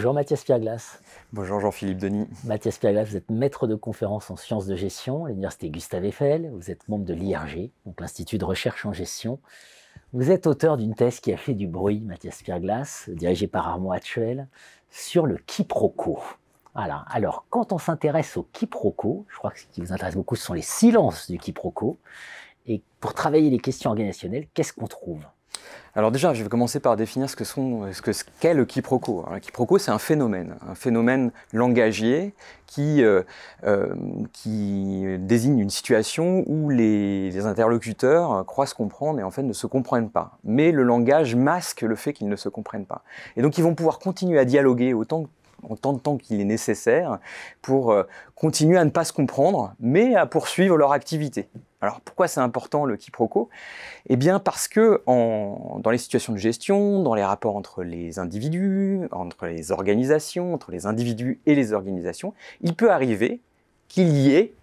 Bonjour Mathias Pierglas. Bonjour Jean-Philippe Denis. Mathias Pierglas, vous êtes maître de conférences en sciences de gestion à l'université Gustave Eiffel. Vous êtes membre de l'IRG, donc l'Institut de recherche en gestion. Vous êtes auteur d'une thèse qui a fait du bruit, Mathias Pierglas, dirigée par Armand Hatchuel, sur le quiproquo. Voilà. Alors, quand on s'intéresse au quiproquo, je crois que ce qui vous intéresse beaucoup, ce sont les silences du quiproquo. Et pour travailler les questions organisationnelles, qu'est-ce qu'on trouve ? Alors déjà, je vais commencer par définir ce qu'est le quiproquo. Alors, le quiproquo, c'est un phénomène langagier qui désigne une situation où les interlocuteurs croient se comprendre et en fait ne se comprennent pas. Mais le langage masque le fait qu'ils ne se comprennent pas. Et donc ils vont pouvoir continuer à dialoguer autant de temps qu'il est nécessaire pour continuer à ne pas se comprendre, mais à poursuivre leur activité. Alors pourquoi c'est important le quiproquo ? Eh bien parce que dans les situations de gestion, dans les rapports entre les individus, entre les organisations, entre les individus et les organisations, il peut arriver qu'il y ait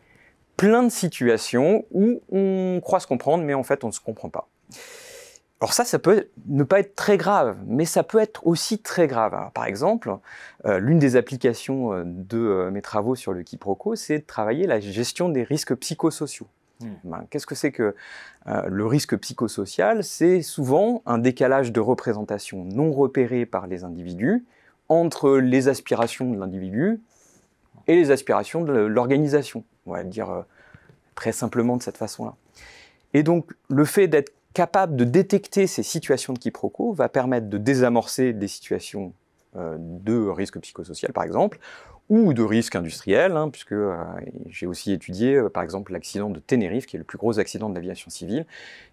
plein de situations où on croit se comprendre, mais en fait on ne se comprend pas. Alors ça peut ne pas être très grave, mais ça peut être aussi très grave. Alors, par exemple, l'une des applications de mes travaux sur le quiproquo, c'est de travailler la gestion des risques psychosociaux. Qu'est-ce que c'est que le risque psychosocial ? C'est souvent un décalage de représentation non repéré par les individus entre les aspirations de l'individu et les aspirations de l'organisation. On va le dire très simplement de cette façon-là. Et donc, le fait d'être capable de détecter ces situations de quiproquo va permettre de désamorcer des situations de risque psychosocial, par exemple, ou de risque industriel, puisque j'ai aussi étudié, par exemple, l'accident de Tenerife, qui est le plus gros accident de l'aviation civile,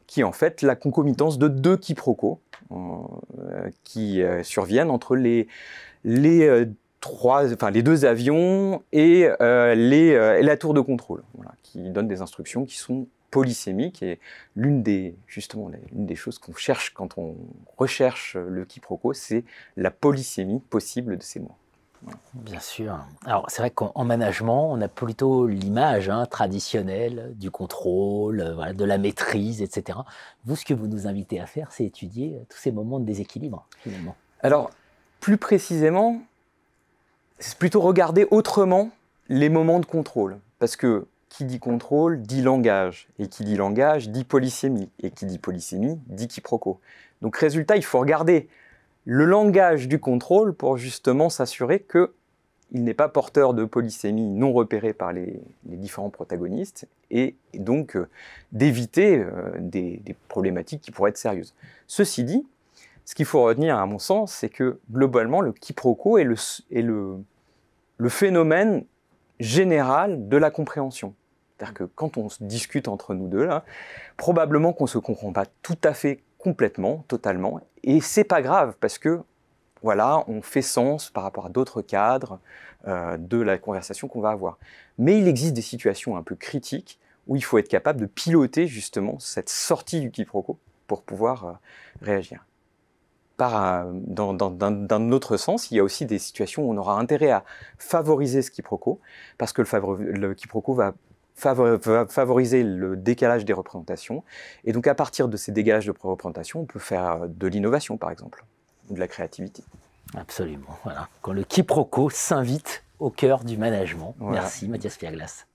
qui est en fait la concomitance de deux quiproquos qui surviennent entre les deux avions et la tour de contrôle, voilà, qui donnent des instructions qui sont polysémiques, et l'une des choses qu'on cherche quand on recherche le quiproquo, c'est la polysémie possible de ces mots. Voilà. Bien sûr. Alors c'est vrai qu'en management, on a plutôt l'image traditionnelle du contrôle, voilà, de la maîtrise, etc. Vous, ce que vous nous invitez à faire, c'est étudier tous ces moments de déséquilibre, finalement. Alors, plus précisément, c'est plutôt regarder autrement les moments de contrôle, parce que qui dit contrôle dit langage, et qui dit langage dit polysémie, et qui dit polysémie dit quiproquo. Donc résultat, il faut regarder le langage du contrôle pour justement s'assurer qu'il n'est pas porteur de polysémie non repérée par les différents protagonistes, et donc d'éviter des problématiques qui pourraient être sérieuses. Ceci dit, ce qu'il faut retenir à mon sens, c'est que globalement le quiproquo est le phénomène général de la compréhension. C'est-à-dire que quand on se discute entre nous deux, là, probablement qu'on ne se comprend pas tout à fait complètement, totalement, et c'est pas grave parce que voilà, on fait sens par rapport à d'autres cadres de la conversation qu'on va avoir. Mais il existe des situations un peu critiques où il faut être capable de piloter justement cette sortie du quiproquo pour pouvoir réagir. D'un autre sens, il y a aussi des situations où on aura intérêt à favoriser ce quiproquo, parce que le quiproquo va favoriser le décalage des représentations. Et donc, à partir de ces décalages de représentation, on peut faire de l'innovation, par exemple, ou de la créativité. Absolument. Voilà. Quand le quiproquo s'invite au cœur du management. Voilà. Merci, Mathias Pierglas.